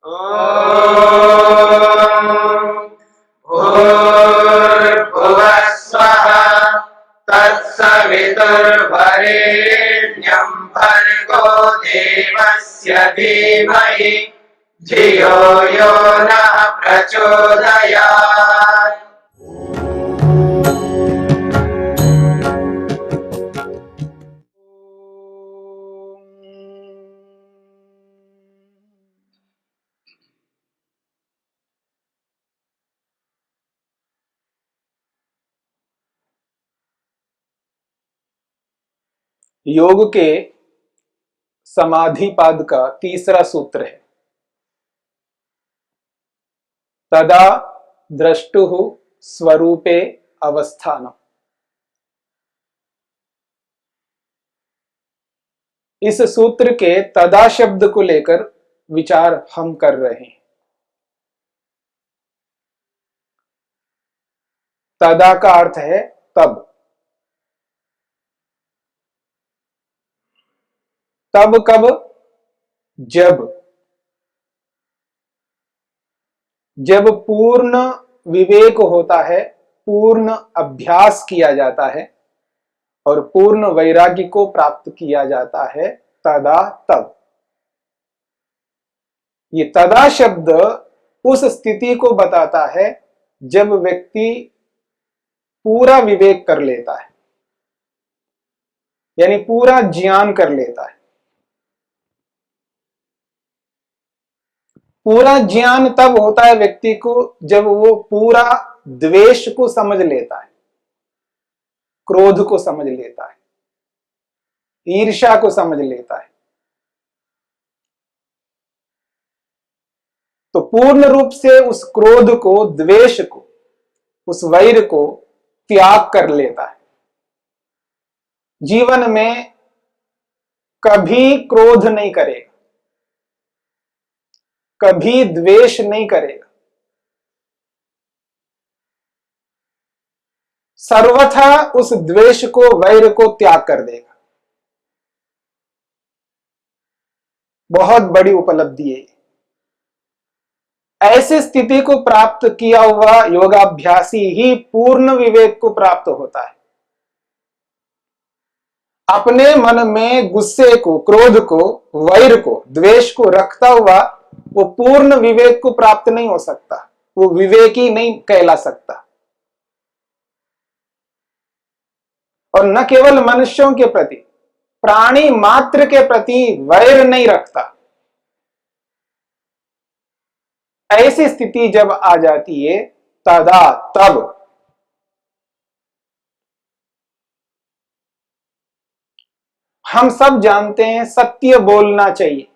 भूर्भुवः स्वः तत्सवितुर्वरेण्यं भर्गो देवस्य धीमहि धियो यो नः प्रचोदयात्। योग के समाधिपाद का तीसरा सूत्र है तदा द्रष्टुः स्वरूपे अवस्थानम्। इस सूत्र के तदा शब्द को लेकर विचार हम कर रहे हैं। तदा का अर्थ है तब। तब कब? जब पूर्ण विवेक होता है, पूर्ण अभ्यास किया जाता है और पूर्ण वैराग्य को प्राप्त किया जाता है, तदा तब। ये तदा शब्द उस स्थिति को बताता है जब व्यक्ति पूरा विवेक कर लेता है, यानी पूरा ज्ञान कर लेता है। पूरा ज्ञान तब होता है व्यक्ति को जब वो पूरा द्वेष को समझ लेता है, क्रोध को समझ लेता है, ईर्ष्या को समझ लेता है। तो पूर्ण रूप से उस क्रोध को, द्वेष को, उस वैर को त्याग कर लेता है। जीवन में कभी क्रोध नहीं करेगा, कभी द्वेष नहीं करेगा, सर्वथा उस द्वेष को, वैर को त्याग कर देगा। बहुत बड़ी उपलब्धि है। ऐसी स्थिति को प्राप्त किया हुआ योगाभ्यासी ही पूर्ण विवेक को प्राप्त होता है। अपने मन में गुस्से को, क्रोध को, वैर को, द्वेष को रखता हुआ वो पूर्ण विवेक को प्राप्त नहीं हो सकता, वो विवेकी नहीं कहला सकता। और न केवल मनुष्यों के प्रति, प्राणी मात्र के प्रति वैर नहीं रखता। ऐसी स्थिति जब आ जाती है तदा तब हम सब जानते हैं सत्य बोलना चाहिए,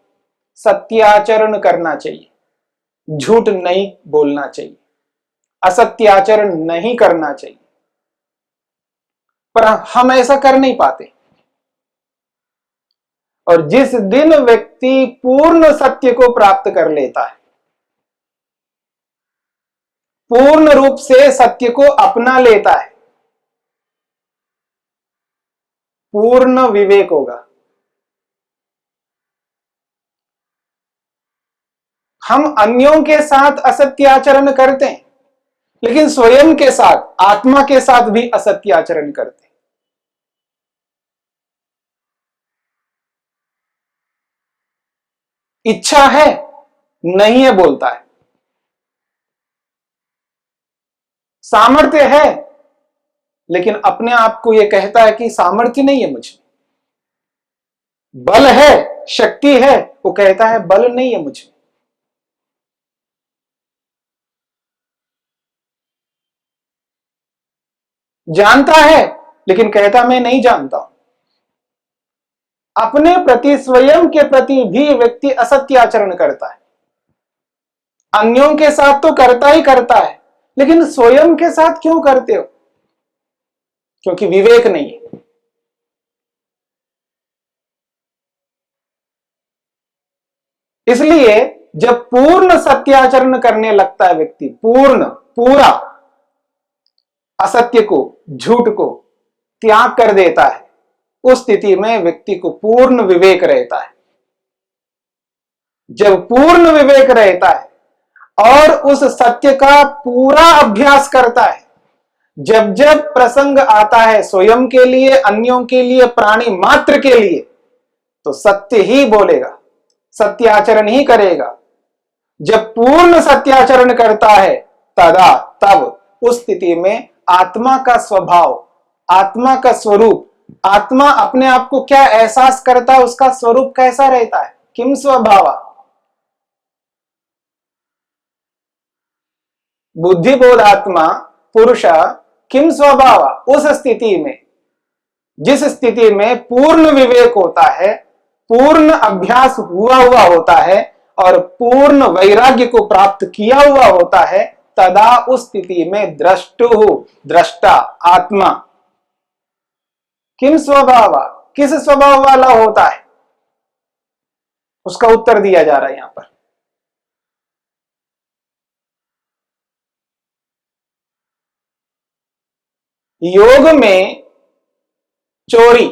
सत्याचरण करना चाहिए, झूठ नहीं बोलना चाहिए, असत्याचरण नहीं करना चाहिए, पर हम ऐसा कर नहीं पाते। और जिस दिन व्यक्ति पूर्ण सत्य को प्राप्त कर लेता है, पूर्ण रूप से सत्य को अपना लेता है, पूर्ण विवेक होगा। हम अन्यों के साथ असत्य आचरण करते हैं, लेकिन स्वयं के साथ, आत्मा के साथ भी असत्य आचरण करते हैं। इच्छा है, नहीं है बोलता है। सामर्थ्य है, लेकिन अपने आप को यह कहता है कि सामर्थ्य नहीं है मुझे। बल है, शक्ति है, वो कहता है बल नहीं है मुझे। जानता है, लेकिन कहता मैं नहीं जानता हूं। अपने प्रति, स्वयं के प्रति भी व्यक्ति असत्य आचरण करता है। अन्यों के साथ तो करता ही करता है, लेकिन स्वयं के साथ क्यों करते हो? क्योंकि विवेक नहीं है। इसलिए जब पूर्ण सत्याचरण करने लगता है व्यक्ति, पूरा असत्य को, झूठ को त्याग कर देता है, उस स्थिति में व्यक्ति को पूर्ण विवेक रहता है। जब पूर्ण विवेक रहता है और उस सत्य का पूरा अभ्यास करता है, जब जब प्रसंग आता है स्वयं के लिए, अन्यों के लिए, प्राणी मात्र के लिए, तो सत्य ही बोलेगा, सत्य आचरण ही करेगा। जब पूर्ण सत्याचरण करता है तदा तब उस स्थिति में आत्मा का स्वभाव, आत्मा का स्वरूप, आत्मा अपने आप को क्या एहसास करता है, उसका स्वरूप कैसा रहता है, किम स्वभाव, बुद्धिबोधात्मा पुरुष किम स्वभाव, उस स्थिति में, जिस स्थिति में पूर्ण विवेक होता है, पूर्ण अभ्यास हुआ हुआ होता है और पूर्ण वैराग्य को प्राप्त किया हुआ होता है, तदा उस स्थिति में द्रष्टु, दृष्टा आत्मा किम स्वभाव, किस स्वभाव वाला होता है, उसका उत्तर दिया जा रहा है यहां पर। योग में चोरी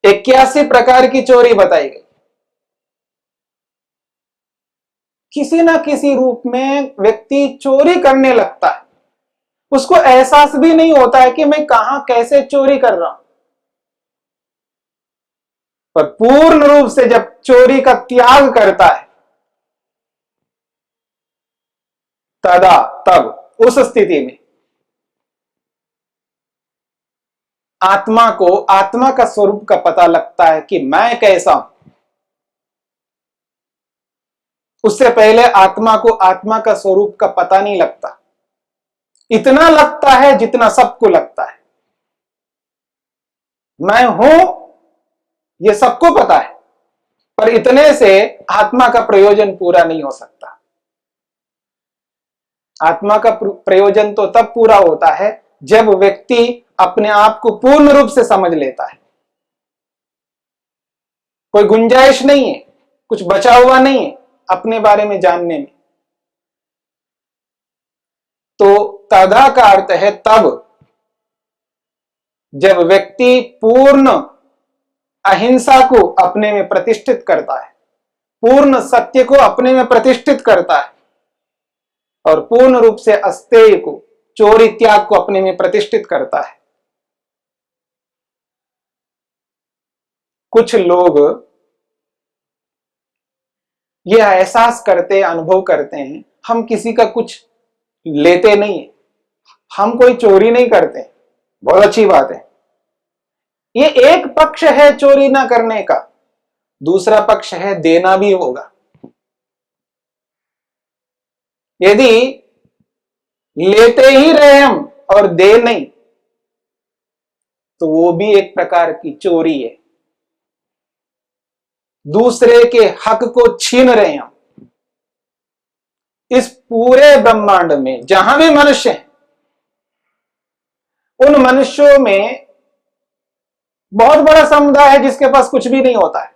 81 प्रकार की चोरी बताई गई। किसी ना किसी रूप में व्यक्ति चोरी करने लगता है, उसको एहसास भी नहीं होता है कि मैं कहां कैसे चोरी कर रहा हूं, पर पूर्ण रूप से जब चोरी का त्याग करता है तदा तब उस स्थिति में आत्मा को, आत्मा का स्वरूप का पता लगता है कि मैं कैसा हूं। उससे पहले आत्मा को आत्मा का स्वरूप का पता नहीं लगता, इतना लगता है जितना सबको लगता है, मैं हूं ये सबको पता है, पर इतने से आत्मा का प्रयोजन पूरा नहीं हो सकता। आत्मा का प्रयोजन तो तब पूरा होता है जब व्यक्ति अपने आप को पूर्ण रूप से समझ लेता है, कोई गुंजाइश नहीं है, कुछ बचा हुआ नहीं है अपने बारे में जानने में। तो तदा का अर्थ है तब, जब व्यक्ति पूर्ण अहिंसा को अपने में प्रतिष्ठित करता है, पूर्ण सत्य को अपने में प्रतिष्ठित करता है और पूर्ण रूप से अस्तेय को, चोरी त्याग को अपने में प्रतिष्ठित करता है। कुछ लोग यह एहसास करते, अनुभव करते हैं, हम किसी का कुछ लेते नहीं है, हम कोई चोरी नहीं करते, बहुत अच्छी बात है। ये एक पक्ष है चोरी ना करने का, दूसरा पक्ष है देना भी होगा। यदि लेते ही रहे हम और दे नहीं, तो वो भी एक प्रकार की चोरी है, दूसरे के हक को छीन रहे हम। इस पूरे ब्रह्मांड में जहां भी मनुष्य हैं, उन मनुष्यों में बहुत बड़ा समुदाय है जिसके पास कुछ भी नहीं होता है,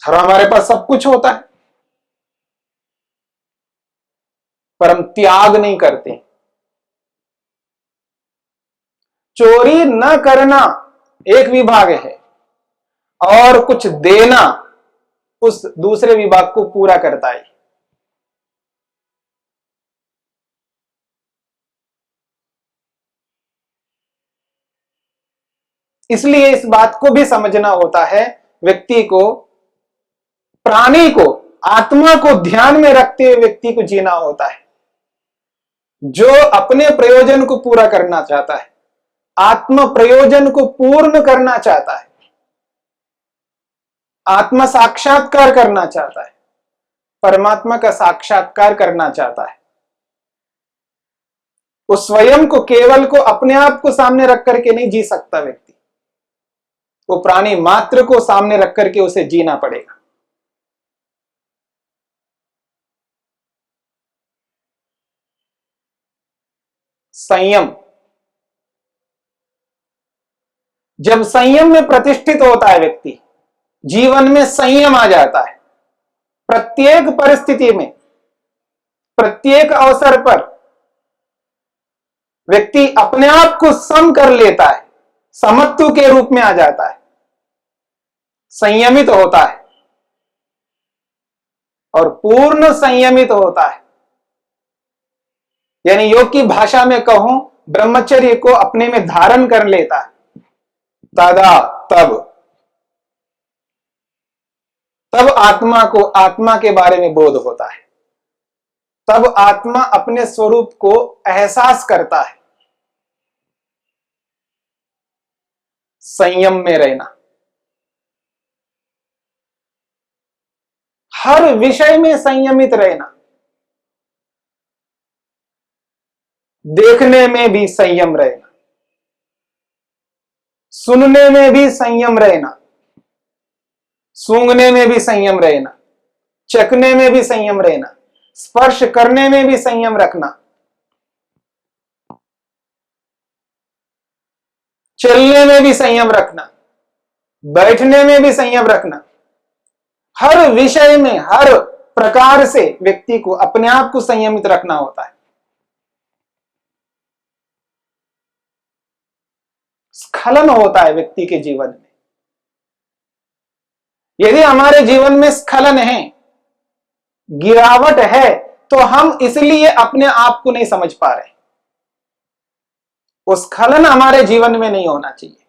और हमारे पास सब कुछ होता है, पर हम त्याग नहीं करते। चोरी न करना एक विभाग है और कुछ देना उस दूसरे विभाग को पूरा करता है। इसलिए इस बात को भी समझना होता है, व्यक्ति को, प्राणी को, आत्मा को ध्यान में रखते हुए व्यक्ति को जीना होता है। जो अपने प्रयोजन को पूरा करना चाहता है, आत्म प्रयोजन को पूर्ण करना चाहता है, आत्म साक्षात्कार करना चाहता है, परमात्मा का साक्षात्कार करना चाहता है, वो स्वयं को, केवल को, अपने आप को सामने रख करके नहीं जी सकता व्यक्ति, वो प्राणी मात्र को सामने रख करके उसे जीना पड़ेगा। संयम, जब संयम में प्रतिष्ठित होता है व्यक्ति, जीवन में संयम आ जाता है, प्रत्येक परिस्थिति में, प्रत्येक अवसर पर व्यक्ति अपने आप को सम कर लेता है, समत्व के रूप में आ जाता है। संयमित होता है और पूर्ण संयमित होता है। यानी योग की भाषा में कहूं, ब्रह्मचर्य को अपने में धारण कर लेता है। तदा तब आत्मा को आत्मा के बारे में बोध होता है। तब आत्मा अपने स्वरूप को एहसास करता है। संयम में रहना, हर विषय में संयमित रहना, देखने में भी संयम रहना, सुनने में भी संयम रहना, सूंघने में भी संयम रहना, चखने में भी संयम रहना, स्पर्श करने में भी संयम रखना, चलने में भी संयम रखना, बैठने में भी संयम रखना। हर विषय में, हर प्रकार से व्यक्ति को अपने आप को संयमित रखना होता है। स्खलन होता है व्यक्ति के जीवन में। यदि हमारे जीवन में स्खलन है, गिरावट है, तो हम इसलिए अपने आप को नहीं समझ पा रहे। वो स्खलन हमारे जीवन में नहीं होना चाहिए,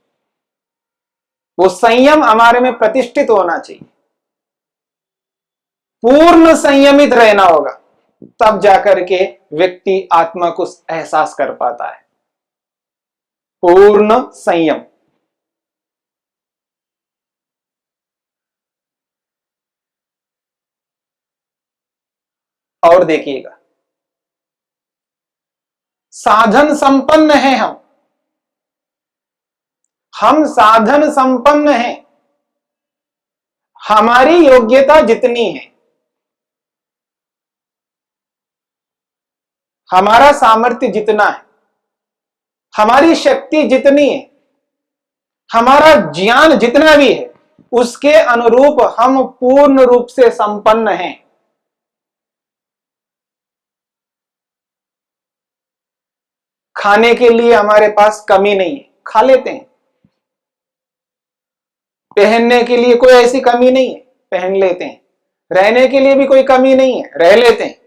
वो संयम हमारे में प्रतिष्ठित होना चाहिए। पूर्ण संयमित रहना होगा, तब जाकर के व्यक्ति आत्मा को एहसास कर पाता है। पूर्ण संयम। और देखिएगा, साधन संपन्न हैं हम साधन संपन्न हैं। हमारी योग्यता जितनी है, हमारा सामर्थ्य जितना है, हमारी शक्ति जितनी है, हमारा ज्ञान जितना भी है, उसके अनुरूप हम पूर्ण रूप से संपन्न हैं। खाने के लिए हमारे पास कमी नहीं है, खा लेते हैं। पहनने के लिए कोई ऐसी कमी नहीं है, पहन लेते हैं। रहने के लिए भी कोई कमी नहीं है, रह लेते हैं।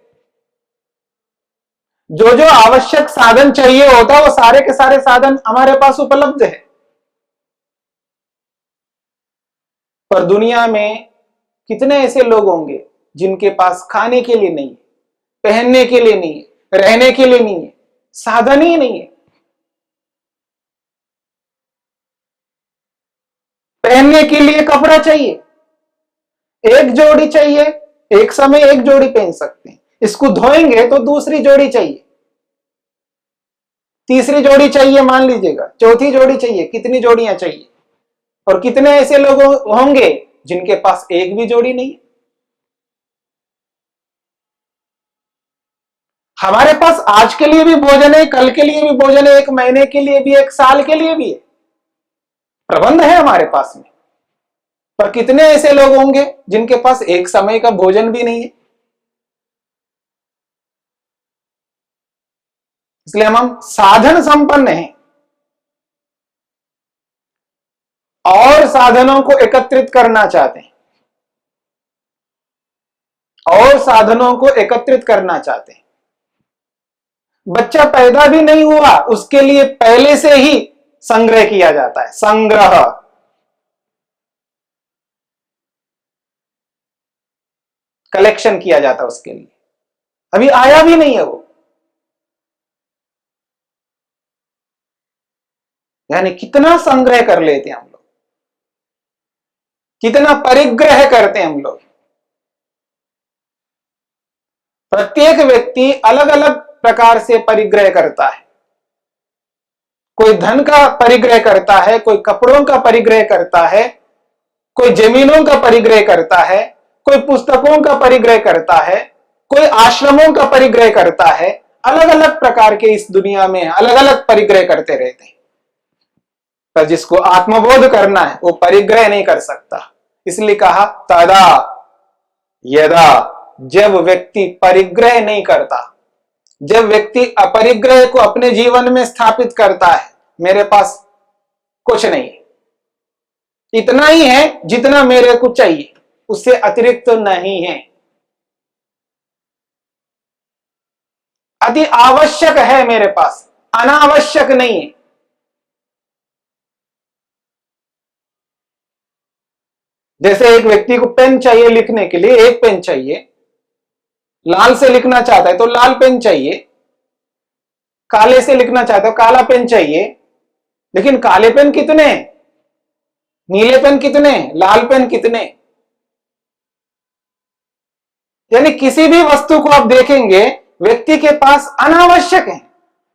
जो जो आवश्यक साधन चाहिए होता है, वो सारे के सारे साधन हमारे पास उपलब्ध है। पर दुनिया में कितने ऐसे लोग होंगे जिनके पास खाने के लिए नहीं है, पहनने के लिए नहीं है, रहने के लिए नहीं है, साधन ही नहीं है। पहनने के लिए कपड़ा चाहिए, एक जोड़ी चाहिए, एक समय एक जोड़ी पहन सकते हैं। इसको धोएंगे तो दूसरी जोड़ी चाहिए, तीसरी जोड़ी चाहिए, मान लीजिएगा चौथी जोड़ी चाहिए। कितनी जोड़ियां चाहिए? और कितने ऐसे लोग होंगे जिनके पास एक भी जोड़ी नहीं है। हमारे पास आज के लिए भी भोजन है, कल के लिए भी भोजन है, एक महीने के लिए भी, एक साल के लिए भी है, प्रबंध है हमारे पास में। पर कितने ऐसे लोग होंगे जिनके पास एक समय का भोजन भी नहीं है। इसलिए हम साधन संपन्न हैं और साधनों को एकत्रित करना चाहते हैं, और साधनों को एकत्रित करना चाहते हैं। बच्चा पैदा भी नहीं हुआ, उसके लिए पहले से ही संग्रह किया जाता है। संग्रह, कलेक्शन किया जाता है उसके लिए। अभी आया भी नहीं है वो। यानी कितना संग्रह कर लेते हैं हम लोग, कितना परिग्रह करते हैं हम लोग। प्रत्येक व्यक्ति अलग अलग प्रकार से परिग्रह करता है। कोई धन का परिग्रह करता है, कोई कपड़ों का परिग्रह करता है, कोई जमीनों का परिग्रह करता है, कोई पुस्तकों का परिग्रह करता है, कोई आश्रमों का परिग्रह करता है। अलग अलग प्रकार के इस दुनिया में अलग अलग परिग्रह करते रहते हैं। पर जिसको आत्मबोध करना है वो परिग्रह नहीं कर सकता। इसलिए कहा तदा यदा, जब व्यक्ति परिग्रह नहीं करता, जब व्यक्ति अपरिग्रह को अपने जीवन में स्थापित करता है। मेरे पास कुछ नहीं, इतना ही है जितना मेरे को चाहिए, उससे अतिरिक्त नहीं है। अति आवश्यक है मेरे पास, अनावश्यक नहीं है। जैसे एक व्यक्ति को पेन चाहिए लिखने के लिए, एक पेन चाहिए। लाल से लिखना चाहता है तो लाल पेन चाहिए, काले से लिखना चाहता है काला पेन चाहिए। लेकिन काले पेन कितने, नीले पेन कितने, लाल पेन कितने? यानी किसी भी वस्तु को आप देखेंगे, व्यक्ति के पास अनावश्यक है,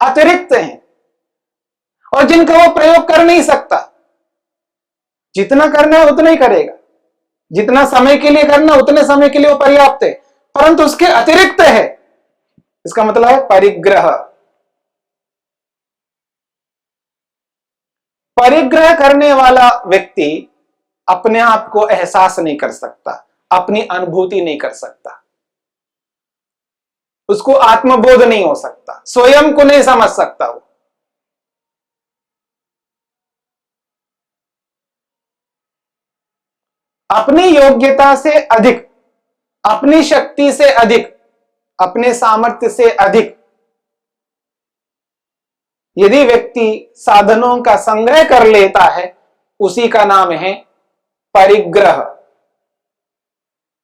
अतिरिक्त है, और जिनका वो प्रयोग कर नहीं सकता। जितना करना है उतना ही करेगा, जितना समय के लिए करना उतने समय के लिए वो पर्याप्त है, परंतु उसके अतिरिक्त है। इसका मतलब है परिग्रह। परिग्रह करने वाला व्यक्ति अपने आप को एहसास नहीं कर सकता, अपनी अनुभूति नहीं कर सकता, उसको आत्मबोध नहीं हो सकता, स्वयं को नहीं समझ सकता। वो अपनी योग्यता से अधिक, अपनी शक्ति से अधिक, अपने सामर्थ्य से अधिक यदि व्यक्ति साधनों का संग्रह कर लेता है, उसी का नाम है परिग्रह।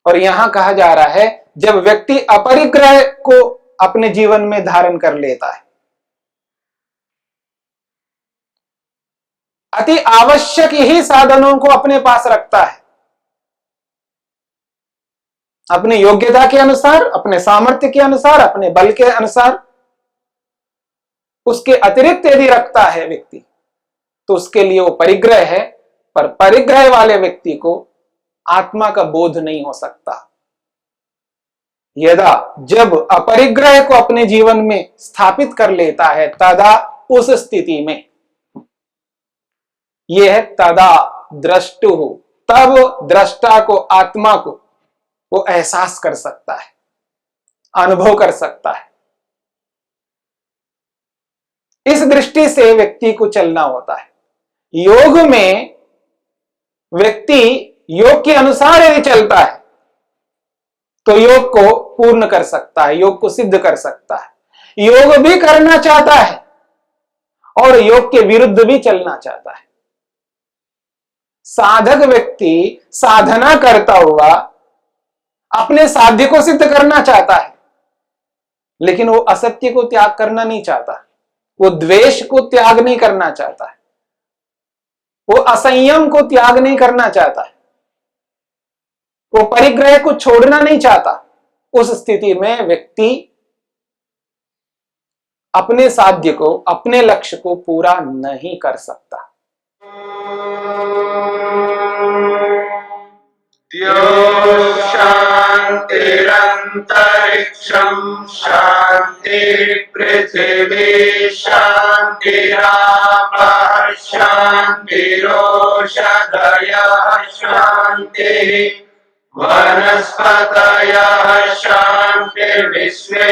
और यहां कहा जा रहा है, जब व्यक्ति अपरिग्रह को अपने जीवन में धारण कर लेता है, अति आवश्यक ही साधनों को अपने पास रखता है, अपनी योग्यता के अनुसार, अपने सामर्थ्य के अनुसार, अपने बल के अनुसार, उसके अतिरिक्त यदि रखता है व्यक्ति, तो उसके लिए वो परिग्रह है। पर परिग्रह वाले व्यक्ति को आत्मा का बोध नहीं हो सकता। यदा जब अपरिग्रह को अपने जीवन में स्थापित कर लेता है, तदा उस स्थिति में, यह है तदा द्रष्टु, तब दृष्टा को, आत्मा को वो एहसास कर सकता है, अनुभव कर सकता है। इस दृष्टि से व्यक्ति को चलना होता है। योग में व्यक्ति योग के अनुसार यदि चलता है तो योग को पूर्ण कर सकता है, योग को सिद्ध कर सकता है। योग भी करना चाहता है और योग के विरुद्ध भी चलना चाहता है। साधक व्यक्ति साधना करता हुआ अपने साध्य को सिद्ध करना चाहता है, लेकिन वो असत्य को त्याग करना नहीं चाहता, वो द्वेष को त्याग नहीं करना चाहता है, वो असंयम को त्याग नहीं करना चाहता है, वो परिग्रह को छोड़ना नहीं चाहता। उस स्थिति में व्यक्ति अपने साध्य को, अपने लक्ष्य को पूरा नहीं कर सकता। शांतिरंतरिक्षं शांति पृथिवी शांतिरापः शांतिरोषधयः शांतिः वनस्पतयः शांतिर्विश्वे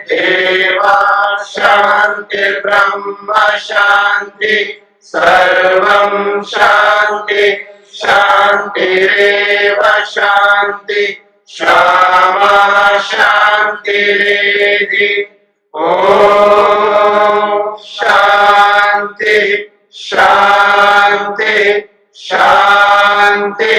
देवाः शांतिर्ब्रह्म शांति सर्वं शांति शांतिरेव शांति क्षमा शांतिरेधि। ओम शांति शांति शांति।